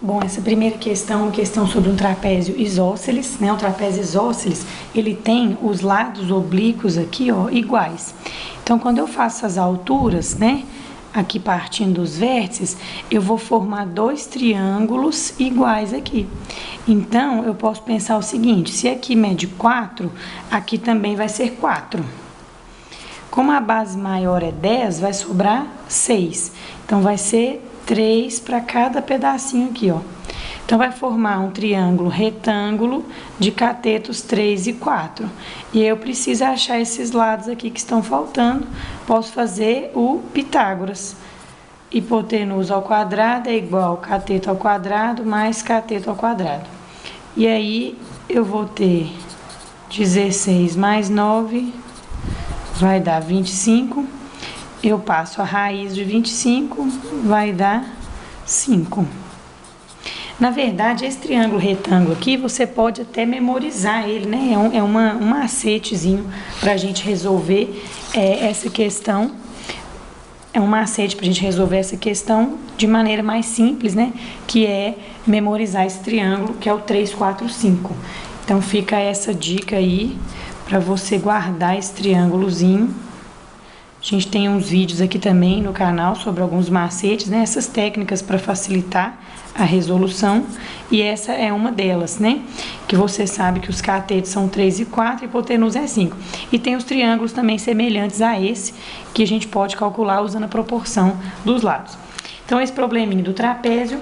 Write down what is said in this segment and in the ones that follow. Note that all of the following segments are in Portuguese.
Bom, essa primeira questão é uma questão sobre um trapézio isósceles, né? O trapézio isósceles, ele tem os lados oblíquos aqui, ó, iguais. Então, quando eu faço as alturas, né, aqui partindo dos vértices, eu vou formar dois triângulos iguais aqui. Então, eu posso pensar o seguinte, se aqui mede 4, aqui também vai ser 4. Como a base maior é 10, vai sobrar 6. Então, vai ser 3 para cada pedacinho aqui, ó. Então, vai formar um triângulo retângulo de catetos 3 e 4. E eu preciso achar esses lados aqui que estão faltando. Posso fazer o Pitágoras. Hipotenusa ao quadrado é igual cateto ao quadrado mais cateto ao quadrado. E aí, eu vou ter 16 mais 9, vai dar 25. Eu passo a raiz de 25, vai dar 5. Na verdade, esse triângulo retângulo aqui, você pode até memorizar ele, né? É um macetezinho para a gente resolver essa questão. É um macete para a gente resolver essa questão de maneira mais simples, né? Que é memorizar esse triângulo, que é o 3, 4, 5. Então, fica essa dica aí para você guardar esse triângulozinho. A gente tem uns vídeos aqui também no canal sobre alguns macetes, né? Essas técnicas para facilitar a resolução. E essa é uma delas, né? Que você sabe que os catetos são 3 e 4 e hipotenusa é 5. E tem os triângulos também semelhantes a esse, que a gente pode calcular usando a proporção dos lados. Então, esse probleminha do trapézio,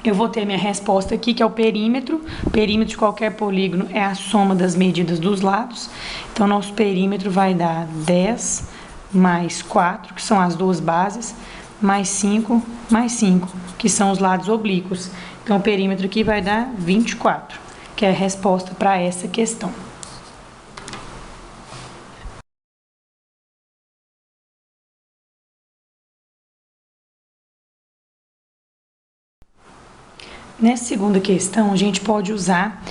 eu vou ter minha resposta aqui, que é o perímetro. O perímetro de qualquer polígono é a soma das medidas dos lados. Então, nosso perímetro vai dar 10 mais 4, que são as duas bases, mais 5, que são os lados oblíquos. Então, o perímetro aqui vai dar 24, que é a resposta para essa questão. Nessa segunda questão, a gente pode usar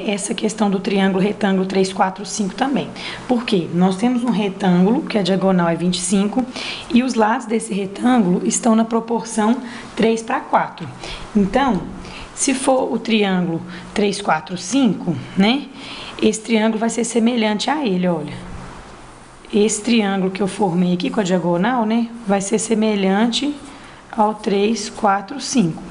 essa questão do triângulo retângulo 3, 4, 5 também. Por quê? Nós temos um retângulo, que a diagonal é 25, e os lados desse retângulo estão na proporção 3 para 4. Então, se for o triângulo 3, 4, 5, né? Esse triângulo vai ser semelhante a ele, olha. Esse triângulo que eu formei aqui com a diagonal, né? Vai ser semelhante ao 3, 4, 5.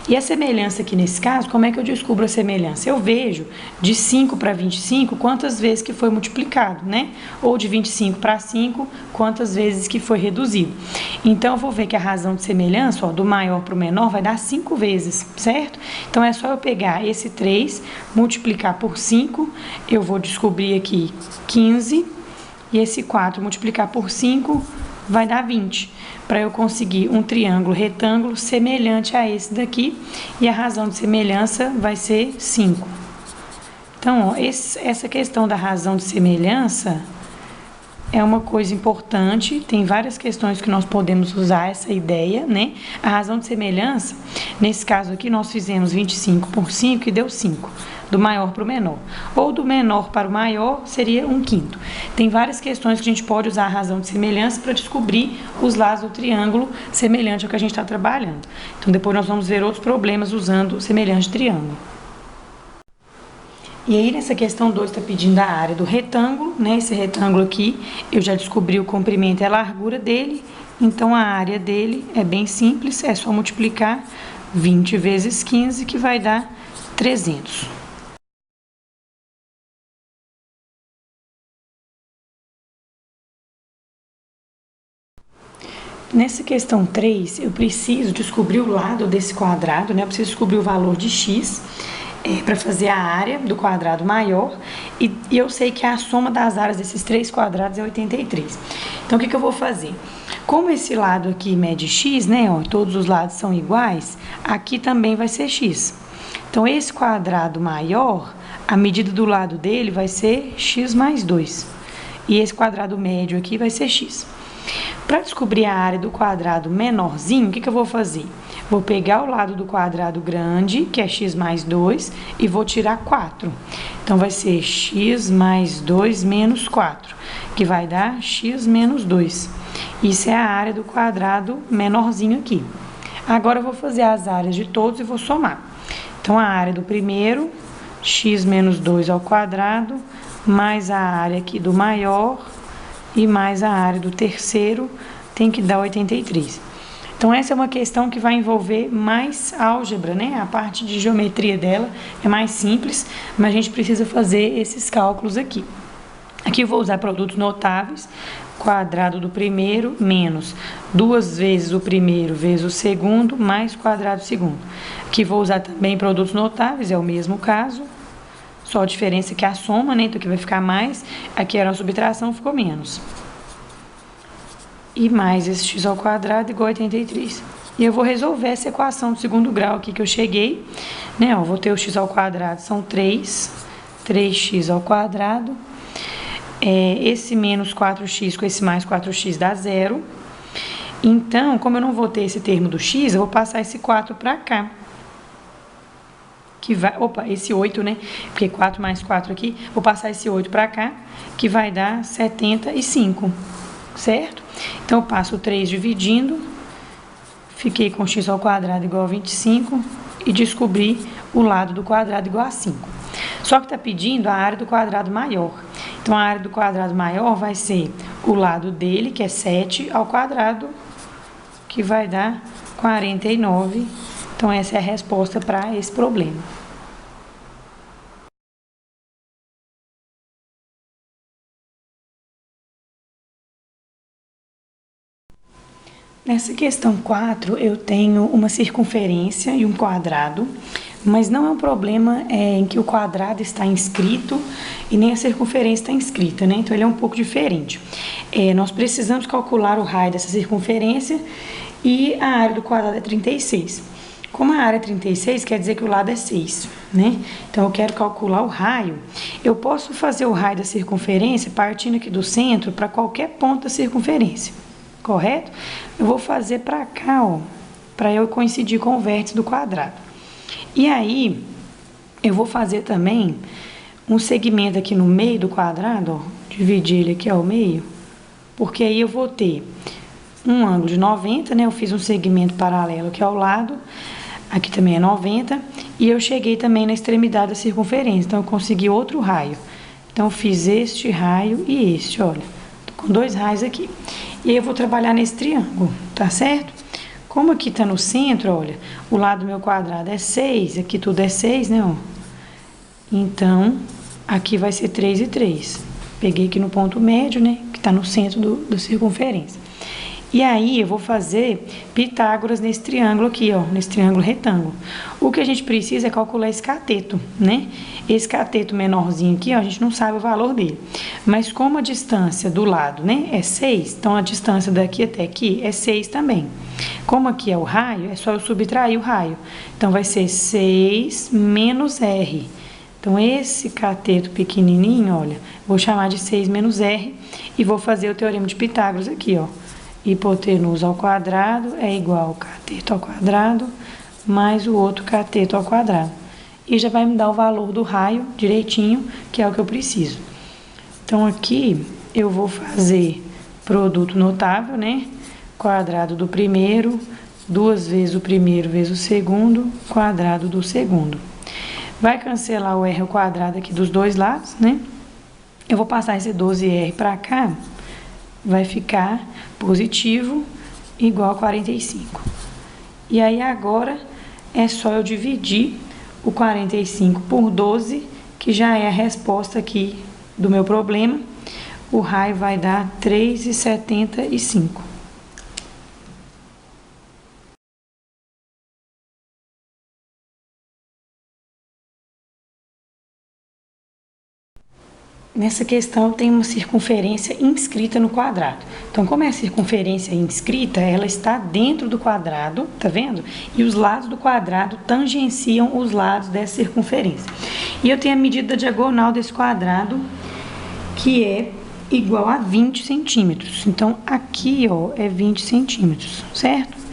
E a semelhança aqui nesse caso, como é que eu descubro a semelhança? Eu vejo de 5 para 25 quantas vezes que foi multiplicado, né? Ou de 25 para 5, quantas vezes que foi reduzido. Então, eu vou ver que a razão de semelhança, ó, do maior para o menor, vai dar 5 vezes, certo? Então, é só eu pegar esse 3, multiplicar por 5, eu vou descobrir aqui 15, e esse 4 multiplicar por 5 vai dar 20, para eu conseguir um triângulo retângulo semelhante a esse daqui, e a razão de semelhança vai ser 5. Então, ó, essa questão da razão de semelhança é uma coisa importante, tem várias questões que nós podemos usar essa ideia, né? A razão de semelhança, nesse caso aqui, nós fizemos 25 por 5 e deu 5, do maior para o menor. Ou do menor para o maior seria 1/5. Tem várias questões que a gente pode usar a razão de semelhança para descobrir os lados do triângulo semelhante ao que a gente está trabalhando. Então, depois nós vamos ver outros problemas usando semelhante triângulo. E aí, nessa questão 2, está pedindo a área do retângulo, né? Esse retângulo aqui, eu já descobri o comprimento e a largura dele, então a área dele é bem simples, é só multiplicar 20 vezes 15, que vai dar 300. Nessa questão 3, eu preciso descobrir o lado desse quadrado, né? Eu preciso descobrir o valor de x, para fazer a área do quadrado maior, e eu sei que a soma das áreas desses 3 quadrados é 83. Então, o que eu vou fazer? Como esse lado aqui mede x, né, ó, todos os lados são iguais, aqui também vai ser x. Então, esse quadrado maior, a medida do lado dele vai ser x mais 2. E esse quadrado médio aqui vai ser x. Para descobrir a área do quadrado menorzinho, o que eu vou fazer? Vou pegar o lado do quadrado grande, que é x mais 2, e vou tirar 4. Então, vai ser x mais 2 menos 4, que vai dar x menos 2. Isso é a área do quadrado menorzinho aqui. Agora eu vou fazer as áreas de todos e vou somar. Então, a área do primeiro, x menos 2 ao quadrado, mais a área aqui do maior e mais a área do terceiro, tem que dar 83. Então, essa é uma questão que vai envolver mais álgebra, né? A parte de geometria dela é mais simples, mas a gente precisa fazer esses cálculos aqui. Aqui eu vou usar produtos notáveis, quadrado do primeiro menos 2 vezes o primeiro vezes o segundo, mais quadrado do segundo. Aqui vou usar também produtos notáveis, é o mesmo caso, só a diferença é que a soma, né? Então aqui vai ficar mais, aqui era a subtração, ficou menos. E mais esse x ao quadrado igual a 83. E eu vou resolver essa equação do segundo grau aqui que eu cheguei, né? Ó, vou ter o x ao quadrado, são 3x ao quadrado. Esse menos 4x com esse mais 4x dá 0. Então, como eu não vou ter esse termo do x, eu vou passar esse 4 para cá. Que vai, esse 8, né? Porque 4 mais 4 aqui, vou passar esse 8 para cá, que vai dar 75, certo? Então, eu passo o 3 dividindo, fiquei com x ao quadrado igual a 25 e descobri o lado do quadrado igual a 5. Só que está pedindo a área do quadrado maior. Então, a área do quadrado maior vai ser o lado dele, que é 7, ao quadrado, que vai dar 49. Então, essa é a resposta para esse problema. Nessa questão 4, eu tenho uma circunferência e um quadrado, mas não é um problema em que o quadrado está inscrito e nem a circunferência está inscrita, né? Então, ele é um pouco diferente. Nós precisamos calcular o raio dessa circunferência e a área do quadrado é 36. Como a área é 36, quer dizer que o lado é 6, né? Então, eu quero calcular o raio. Eu posso fazer o raio da circunferência partindo aqui do centro para qualquer ponto da circunferência, correto? Eu vou fazer para cá, ó, para eu coincidir com o vértice do quadrado. E aí, eu vou fazer também um segmento aqui no meio do quadrado, ó, dividir ele aqui ao meio, porque aí eu vou ter um ângulo de 90, né? Eu fiz um segmento paralelo aqui ao lado, aqui também é 90, e eu cheguei também na extremidade da circunferência, então eu consegui outro raio. Então, eu fiz este raio e este, olha, tô com 2 raios aqui. E aí eu vou trabalhar nesse triângulo, tá certo? Como aqui tá no centro, olha, o lado do meu quadrado é 6, aqui tudo é 6, né, ó? Então, aqui vai ser 3 e 3. Peguei aqui no ponto médio, né, que tá no centro da circunferência. E aí, eu vou fazer Pitágoras nesse triângulo aqui, ó, nesse triângulo retângulo. O que a gente precisa é calcular esse cateto, né? Esse cateto menorzinho aqui, ó, a gente não sabe o valor dele. Mas como a distância do lado, né, é 6, então a distância daqui até aqui é 6 também. Como aqui é o raio, é só eu subtrair o raio. Então, vai ser 6 menos R. Então, esse cateto pequenininho, olha, vou chamar de 6 menos R e vou fazer o teorema de Pitágoras aqui, ó. Hipotenusa ao quadrado é igual ao cateto ao quadrado mais o outro cateto ao quadrado. E já vai me dar o valor do raio direitinho, que é o que eu preciso. Então, aqui eu vou fazer produto notável, né? Quadrado do primeiro, 2 vezes o primeiro vezes o segundo, quadrado do segundo. Vai cancelar o R ao quadrado aqui dos dois lados, né? Eu vou passar esse 12R para cá, vai ficar positivo igual a 45. E aí, agora, é só eu dividir o 45 por 12, que já é a resposta aqui do meu problema. O raio vai dar 3,75. Nessa questão tem uma circunferência inscrita no quadrado. Então, como é a circunferência inscrita, ela está dentro do quadrado, tá vendo? E os lados do quadrado tangenciam os lados dessa circunferência. E eu tenho a medida da diagonal desse quadrado, que é igual a 20 centímetros. Então, aqui, ó, é 20 centímetros, certo?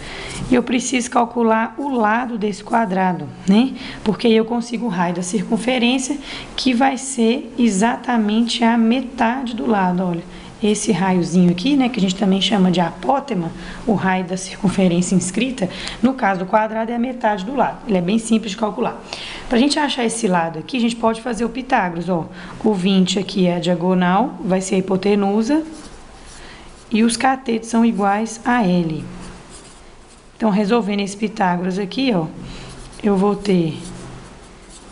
E eu preciso calcular o lado desse quadrado, né? Porque aí eu consigo o raio da circunferência, que vai ser exatamente a metade do lado, olha. esse raiozinho aqui, né, que a gente também chama de apótema, o raio da circunferência inscrita, no caso do quadrado é a metade do lado. Ele é bem simples de calcular. Para a gente achar esse lado aqui, a gente pode fazer o Pitágoras, ó. O 20 aqui é a diagonal, vai ser a hipotenusa, e os catetos são iguais a L. Então, resolvendo esse Pitágoras aqui, ó, eu vou ter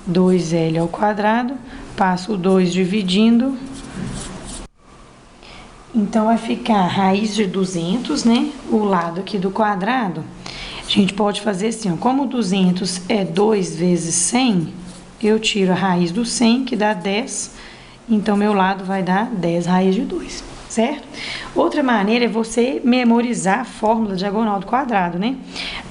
2L ao quadrado, passo o 2 dividindo. Então, vai ficar raiz de 200, né? O lado aqui do quadrado. A gente pode fazer assim, ó. Como 200 é 2 vezes 100, eu tiro a raiz do 100, que dá 10. Então, meu lado vai dar 10 raiz de 2, certo? Outra maneira é você memorizar a fórmula diagonal do quadrado, né?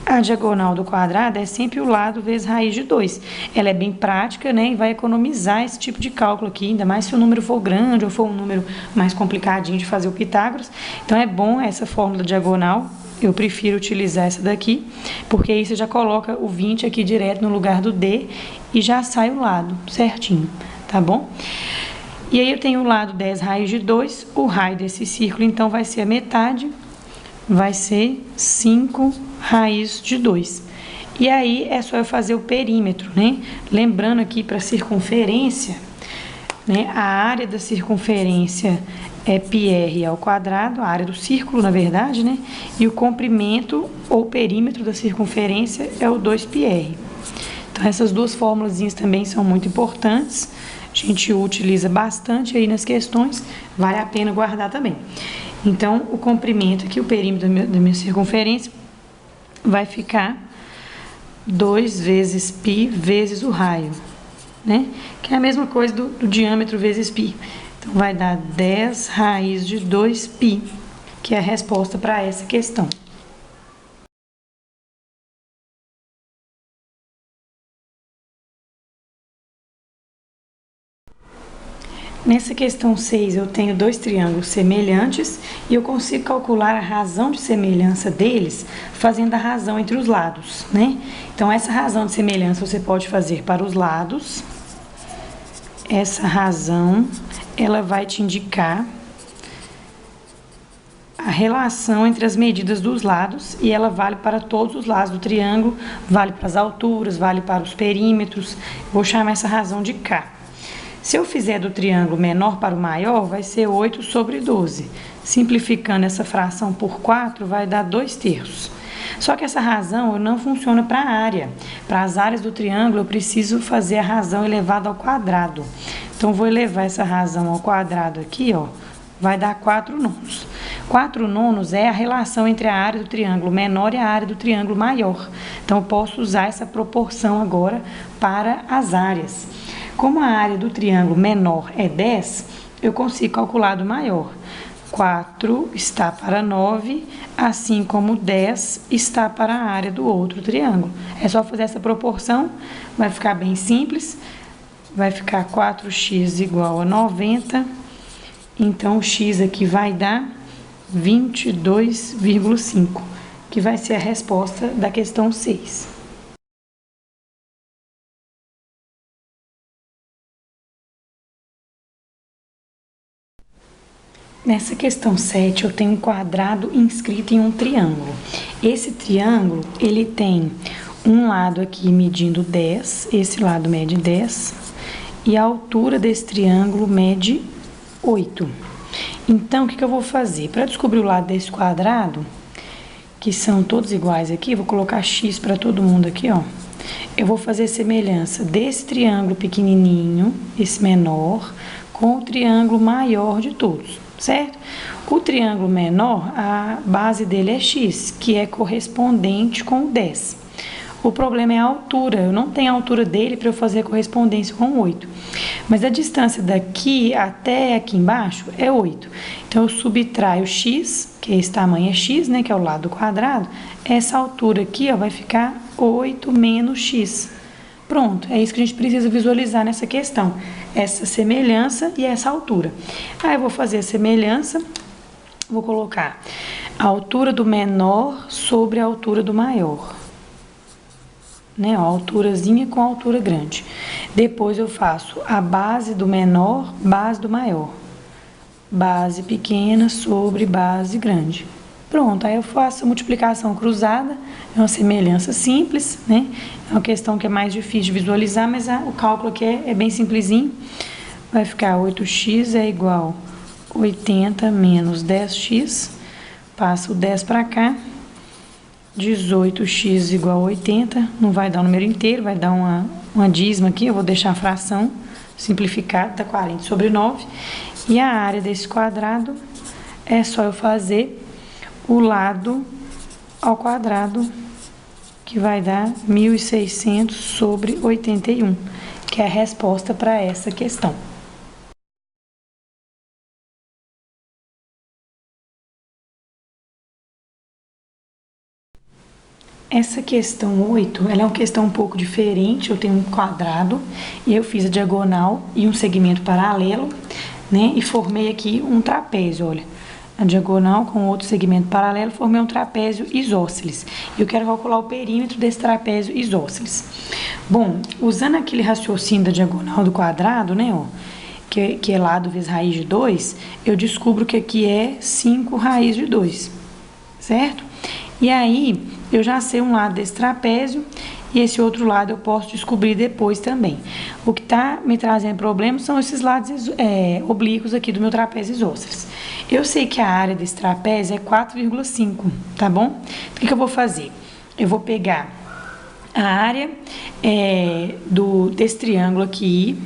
A diagonal do quadrado é sempre o lado vezes raiz de 2. Ela é bem prática, né? E vai economizar esse tipo de cálculo aqui, ainda mais se o número for grande ou for um número mais complicadinho de fazer o Pitágoras. Então, é bom essa fórmula diagonal. Eu prefiro utilizar essa daqui, porque aí você já coloca o 20 aqui direto no lugar do D e já sai o lado certinho, tá bom? E aí eu tenho o lado 10 raiz de 2, o raio desse círculo então vai ser a metade, vai ser 5 raiz de 2. E aí é só eu fazer o perímetro, né? Lembrando aqui para circunferência, né? A área da circunferência é πr ao quadrado, a área do círculo, na verdade, né? E o comprimento ou perímetro da circunferência é o 2πr. Então, essas duas fórmulas também são muito importantes. A gente utiliza bastante aí nas questões, vale a pena guardar também. Então, o comprimento aqui, o perímetro da minha circunferência, vai ficar 2 vezes π vezes o raio, né? Que é a mesma coisa do diâmetro vezes π. Então, vai dar 10 raiz de 2π, que é a resposta para essa questão. Nessa questão 6, eu tenho dois triângulos semelhantes e eu consigo calcular a razão de semelhança deles fazendo a razão entre os lados, né? Então, essa razão de semelhança você pode fazer para os lados. Essa razão, ela vai te indicar a relação entre as medidas dos lados e ela vale para todos os lados do triângulo, vale para as alturas, vale para os perímetros. Vou chamar essa razão de K. Se eu fizer do triângulo menor para o maior, vai ser 8 sobre 12. Simplificando essa fração por 4, vai dar 2/3. Só que essa razão não funciona para a área. Para as áreas do triângulo, eu preciso fazer a razão elevada ao quadrado. Então, vou elevar essa razão ao quadrado aqui, ó, vai dar 4/9. 4/9 é a relação entre a área do triângulo menor e a área do triângulo maior. Então, eu posso usar essa proporção agora para as áreas. Como a área do triângulo menor é 10, eu consigo calcular do maior. 4 está para 9, assim como 10 está para a área do outro triângulo. É só fazer essa proporção, vai ficar bem simples. Vai ficar 4x igual a 90. Então, o x aqui vai dar 22,5, que vai ser a resposta da questão 6. Nessa questão 7, eu tenho um quadrado inscrito em um triângulo. Esse triângulo, ele tem um lado aqui medindo 10, esse lado mede 10, e a altura desse triângulo mede 8. Então, o que eu vou fazer? Para descobrir o lado desse quadrado, que são todos iguais aqui, vou colocar x para todo mundo aqui, ó. Eu vou fazer semelhança desse triângulo pequenininho, esse menor, com o triângulo maior de todos, certo? O triângulo menor, a base dele é x, que é correspondente com o 10. O problema é a altura, eu não tenho a altura dele para eu fazer correspondência com 8. Mas a distância daqui até aqui embaixo é 8. Então, eu subtraio x, que esse tamanho é x, né, que é o lado do quadrado. Essa altura aqui, ó, vai ficar 8 menos x. Pronto, é isso que a gente precisa visualizar nessa questão. Essa semelhança e essa altura. Aí, eu vou fazer a semelhança, vou colocar a altura do menor sobre a altura do maior. Né, ó, a alturazinha com a altura grande. Depois eu faço a base do menor, base do maior. base pequena sobre base grande. Pronto, aí eu faço a multiplicação cruzada, é uma semelhança simples, né? É uma questão que é mais difícil de visualizar, mas o cálculo aqui é bem simplesinho. Vai ficar 8x é igual a 80 menos 10x, passa o 10 para cá, 18x igual a 80, não vai dar o número inteiro, vai dar uma dízima aqui, eu vou deixar a fração simplificada, tá 40 sobre 9. E a área desse quadrado é só eu fazer o lado ao quadrado, que vai dar 1.600 sobre 81, que é a resposta para essa questão. Essa questão 8, ela é uma questão um pouco diferente. Eu tenho um quadrado e eu fiz a diagonal e um segmento paralelo, né? E formei aqui um trapézio, olha. A diagonal com outro segmento paralelo, formei um trapézio isósceles. E eu quero calcular o perímetro desse trapézio isósceles. Bom, usando aquele raciocínio da diagonal do quadrado, né, ó, que é lado vezes raiz de 2, eu descubro que aqui é 5 raiz de 2, certo? E aí, eu já sei um lado desse trapézio e esse outro lado eu posso descobrir depois também. O que está me trazendo problema são esses lados oblíquos aqui do meu trapézio isósceles. Eu sei que a área desse trapézio é 4,5, tá bom? Então, o que eu vou fazer? Eu vou pegar a área desse triângulo aqui,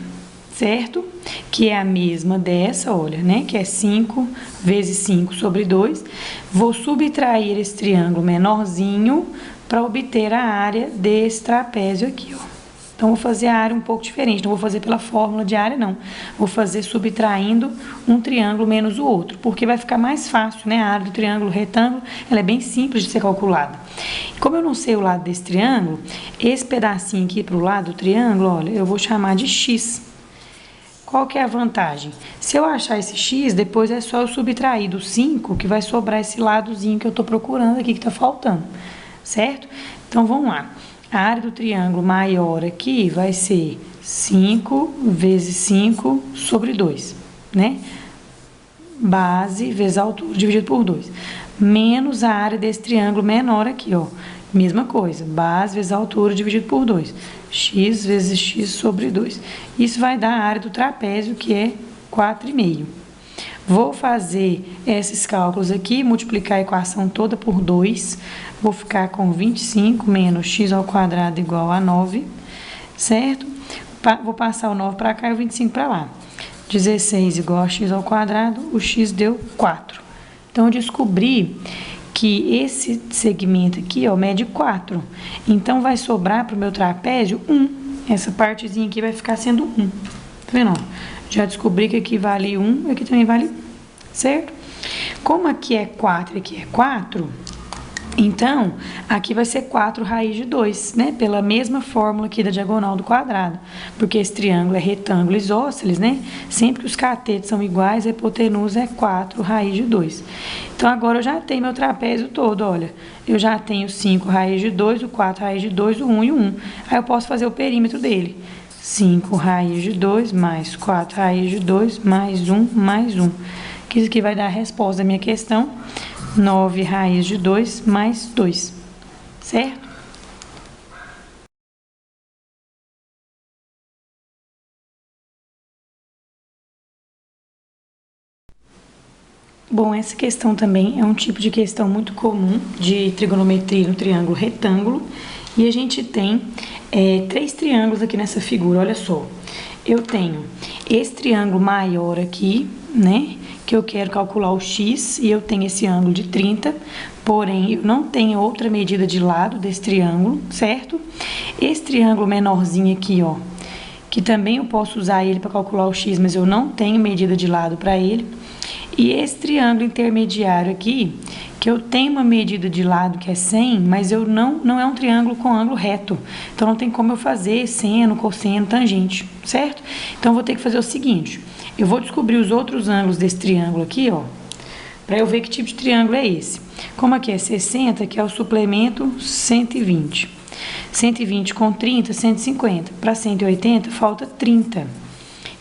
certo? Que é a mesma dessa, olha, né? Que é 5 vezes 5 sobre 2. Vou subtrair esse triângulo menorzinho para obter a área desse trapézio aqui, ó. Então, vou fazer a área um pouco diferente, não vou fazer pela fórmula de área, não. Vou fazer subtraindo um triângulo menos o outro, porque vai ficar mais fácil, né? A área do triângulo retângulo, ela é bem simples de ser calculada. Como eu não sei o lado desse triângulo, esse pedacinho aqui para o lado do triângulo, olha, eu vou chamar de x. Qual que é a vantagem? Se eu achar esse x, depois é só eu subtrair do 5, que vai sobrar esse ladozinho que eu estou procurando aqui, que está faltando, certo? Então, vamos lá. A área do triângulo maior aqui vai ser 5 vezes 5 sobre 2, né? Base vezes altura dividido por 2. Menos a área desse triângulo menor aqui, ó. Mesma coisa, base vezes altura dividido por 2. X vezes x sobre 2. Isso vai dar a área do trapézio, que é 4,5. Vou fazer esses cálculos aqui, multiplicar a equação toda por 2. Vou ficar com 25 menos x ao quadrado igual a 9, certo? Vou passar o 9 para cá e o 25 para lá. 16 igual a x ao quadrado, o x deu 4. Então, eu descobri que esse segmento aqui, ó, mede 4. Então, vai sobrar para o meu trapézio 1. Essa partezinha aqui vai ficar sendo 1. Tá vendo? Já descobri que aqui vale 1 e aqui também vale 1, certo? Como aqui é 4 e aqui é 4, então, aqui vai ser 4 raiz de 2, né? Pela mesma fórmula aqui da diagonal do quadrado. Porque esse triângulo é retângulo isósceles, né? Sempre que os catetos são iguais, a hipotenusa é 4 raiz de 2. Então, agora eu já tenho meu trapézio todo, olha. Eu já tenho 5 raiz de 2, o 4 raiz de 2, o 1 e o 1. Aí eu posso fazer o perímetro dele. 5 raiz de 2 mais 4 raiz de 2 mais 1 mais 1. Que isso aqui vai dar a resposta da minha questão. 9 raiz de 2 mais 2, certo? Bom, essa questão também é um tipo de questão muito comum de trigonometria no triângulo retângulo. E a gente tem 3 triângulos aqui nessa figura, olha só. Eu tenho esse triângulo maior aqui, né? Que eu quero calcular o x e eu tenho esse ângulo de 30, porém eu não tenho outra medida de lado desse triângulo, certo? Esse triângulo menorzinho aqui, ó, que também eu posso usar ele para calcular o x, mas eu não tenho medida de lado para ele. E esse triângulo intermediário aqui, que eu tenho uma medida de lado que é 100, mas eu não é um triângulo com ângulo reto. Então, não tem como eu fazer seno, cosseno, tangente, certo? Então, eu vou ter que fazer o seguinte. Eu vou descobrir os outros ângulos desse triângulo aqui, ó, para eu ver que tipo de triângulo é esse. Como aqui é 60, que é o suplemento 120. 120 com 30, 150. Para 180, falta 30.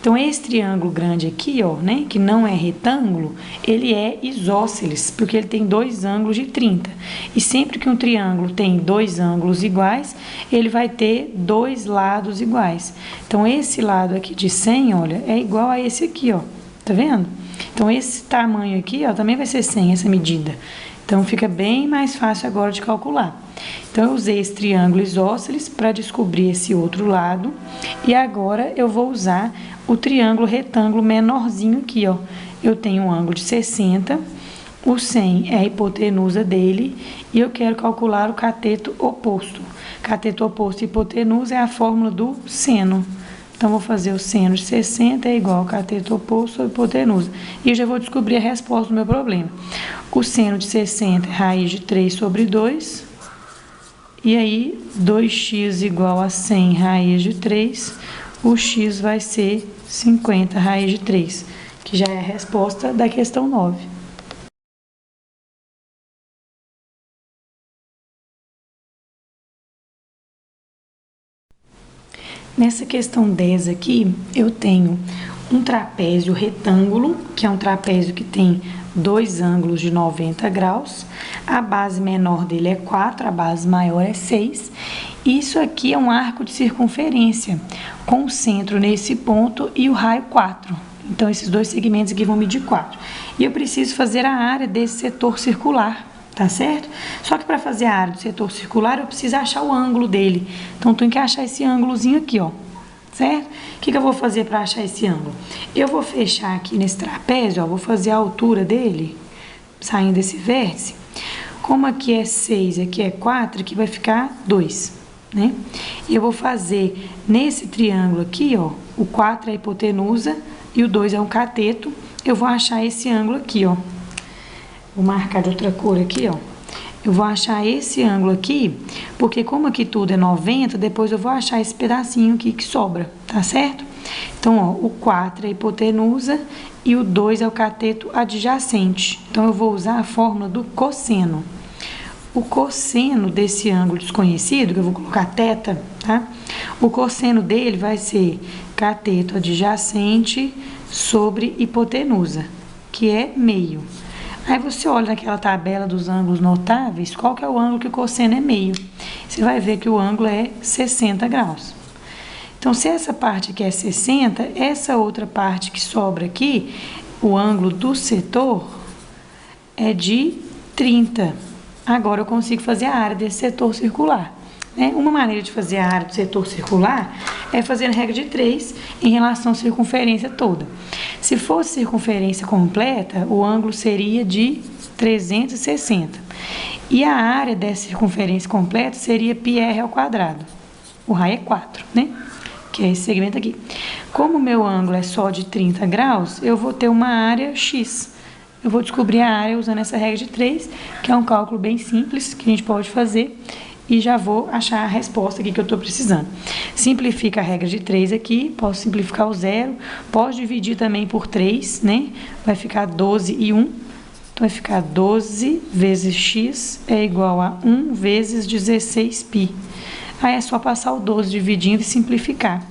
Então, esse triângulo grande aqui, ó, né, que não é retângulo, ele é isósceles, porque ele tem dois ângulos de 30. E sempre que um triângulo tem dois ângulos iguais, ele vai ter dois lados iguais. Então, esse lado aqui de 100, olha, é igual a esse aqui, ó. Tá vendo? Então, esse tamanho aqui, ó, também vai ser 100, essa medida. Então, fica bem mais fácil agora de calcular. Então, eu usei esse triângulo isósceles para descobrir esse outro lado. E agora, eu vou usar o triângulo retângulo menorzinho aqui, ó. Eu tenho um ângulo de 60, o 100 é a hipotenusa dele, e eu quero calcular o cateto oposto. Cateto oposto e hipotenusa é a fórmula do seno. Então, vou fazer o seno de 60 é igual ao cateto oposto sobre hipotenusa. E eu já vou descobrir a resposta do meu problema. O seno de 60 é raiz de 3 sobre 2. E aí, 2x igual a 100 raiz de 3. O x vai ser 50 raiz de 3, que já é a resposta da questão 9. Nessa questão 10 aqui, eu tenho um trapézio retângulo, que é um trapézio que tem dois ângulos de 90 graus. A base menor dele é 4, a base maior é 6. Isso aqui é um arco de circunferência, com o centro nesse ponto e o raio 4. Então, esses dois segmentos aqui vão medir 4. E eu preciso fazer a área desse setor circular. Tá certo? Só que para fazer a área do setor circular, eu preciso achar o ângulo dele. Então, tenho que achar esse ângulozinho aqui, ó. Certo? O que eu vou fazer para achar esse ângulo? Eu vou fechar aqui nesse trapézio, ó, vou fazer a altura dele, saindo desse vértice. Como aqui é 6, aqui é 4, aqui vai ficar 2, né? E eu vou fazer nesse triângulo aqui, ó, o 4 é a hipotenusa e o 2 é um cateto. Eu vou achar esse ângulo aqui, ó. Vou marcar de outra cor aqui, ó. Eu vou achar esse ângulo aqui, porque como aqui tudo é 90, depois eu vou achar esse pedacinho aqui que sobra, tá certo? Então, ó, o 4 é a hipotenusa e o 2 é o cateto adjacente. Então, eu vou usar a fórmula do cosseno. O cosseno desse ângulo desconhecido, que eu vou colocar θ, tá? O cosseno dele vai ser cateto adjacente sobre hipotenusa, que é meio. Aí você olha naquela tabela dos ângulos notáveis, qual que é o ângulo que o cosseno é meio? Você vai ver que o ângulo é 60 graus. Então, se essa parte aqui é 60, essa outra parte que sobra aqui, o ângulo do setor é de 30. Agora eu consigo fazer a área desse setor circular. Uma maneira de fazer a área do setor circular é fazer a regra de 3 em relação à circunferência toda. Se fosse circunferência completa, o ângulo seria de 360. E a área dessa circunferência completa seria πr ao quadrado. O raio é 4, né? Que é esse segmento aqui. Como o meu ângulo é só de 30 graus, eu vou ter uma área x. Eu vou descobrir a área usando essa regra de 3, que é um cálculo bem simples que a gente pode fazer. E já vou achar a resposta aqui que eu estou precisando. Simplifica a regra de 3 aqui, posso simplificar o zero, posso dividir também por 3, né? Vai ficar 12 e 1, então vai ficar 12 vezes x é igual a 1 vezes 16π. Aí é só passar o 12 dividindo e simplificar.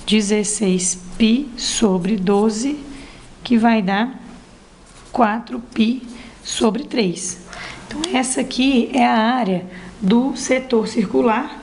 16π sobre 12, que vai dar 4π sobre 3. Então, essa aqui é a área do setor circular,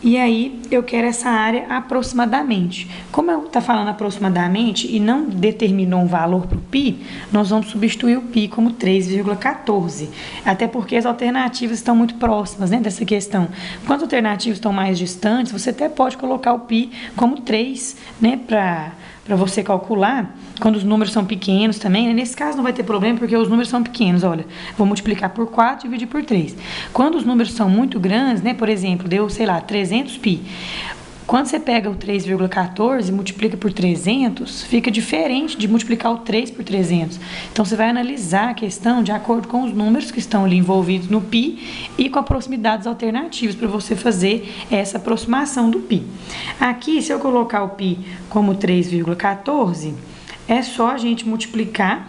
e aí eu quero essa área aproximadamente. Como eu tá falando aproximadamente e não determinou um valor para o π, nós vamos substituir o π como 3,14, até porque as alternativas estão muito próximas, né, dessa questão. Quando as alternativas estão mais distantes, você até pode colocar o π como 3, né, para você calcular, quando os números são pequenos também, né? Nesse caso não vai ter problema, porque os números são pequenos, olha, vou multiplicar por 4 e dividir por 3. Quando os números são muito grandes, né, por exemplo, deu, sei lá, 300π, quando você pega o 3,14 e multiplica por 300, fica diferente de multiplicar o 3 por 300. Então, você vai analisar a questão de acordo com os números que estão ali envolvidos no π e com a proximidade das alternativas para você fazer essa aproximação do π. Aqui, se eu colocar o π como 3,14, é só a gente multiplicar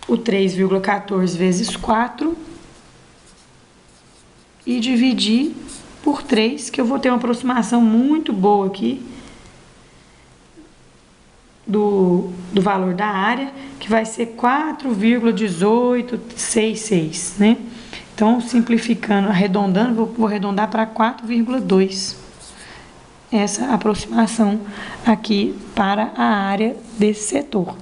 o 3,14 vezes 4 e dividir por 3, que eu vou ter uma aproximação muito boa aqui. do valor da área, que vai ser 4,1866, né? Então, simplificando, arredondando, vou arredondar para 4,2. Essa aproximação aqui para a área desse setor.